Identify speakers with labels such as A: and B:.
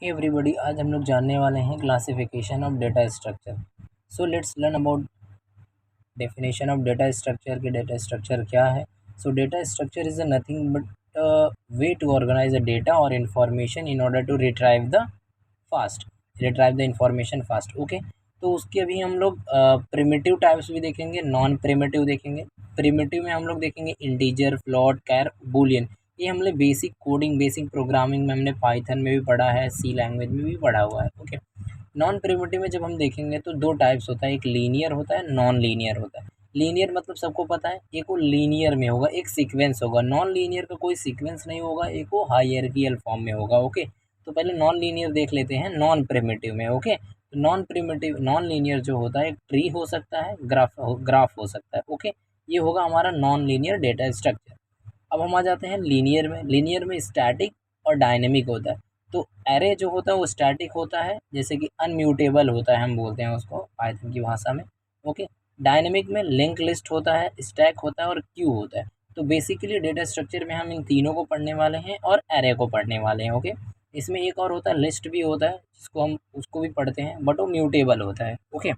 A: Hey everybody, आज हम लोग जानने वाले हैं classification of data structure. So let's learn about definition of data structure कि डेटा स्ट्रक्चर क्या है। So data structure is a nothing but way to organise a data और information in order to retrieve the information fast. Okay, तो उसके अभी हम लोग primitive types भी देखेंगे, नॉन प्रिमिटिव देखेंगे। प्रिमिटिव में हम लोग देखेंगे इंटीजर, फ्लोट, कैर, बूलियन। ये हमने बेसिक कोडिंग, बेसिक प्रोग्रामिंग में हमने पाइथन में भी पढ़ा है, सी लैंग्वेज में भी पढ़ा हुआ है। ओके, नॉन प्रिमिटिव में जब हम देखेंगे तो दो टाइप्स होता है, एक लीनियर होता है, नॉन लीनियर होता है। लीनियर मतलब सबको पता है, एक वो लीनियर में होगा, एक सीक्वेंस होगा। नॉन लीनियर का कोई सीक्वेंस नहीं होगा, एक वो हायरार्किकल फॉर्म में होगा। ओके, तो पहले नॉन लीनियर देख लेते हैं नॉन प्रिमिटिव में। ओके, तो नॉन लीनियर जो होता है, एक ट्री हो सकता है, ग्राफ हो सकता है। ओके, ये होगा हमारा नॉन लीनियर डेटा स्ट्रक्चर। अब हम आ जाते हैं लीनियर में। लीनियर में स्टैटिक और डायनेमिक होता है। तो एरे जो होता है वो स्टैटिक होता है, जैसे कि अनम्यूटेबल होता है, हम बोलते हैं उसको पाइथन की भाषा में। ओके, डायनेमिक में लिंक लिस्ट होता है, स्टैक होता है और क्यू होता है। तो बेसिकली डेटा स्ट्रक्चर में हम इन तीनों को पढ़ने वाले हैं और एरे को पढ़ने वाले हैं। ओके, इसमें एक और होता है, लिस्ट भी होता है, जिसको हम उसको भी पढ़ते हैं, बट वो म्यूटेबल होता है। ओके,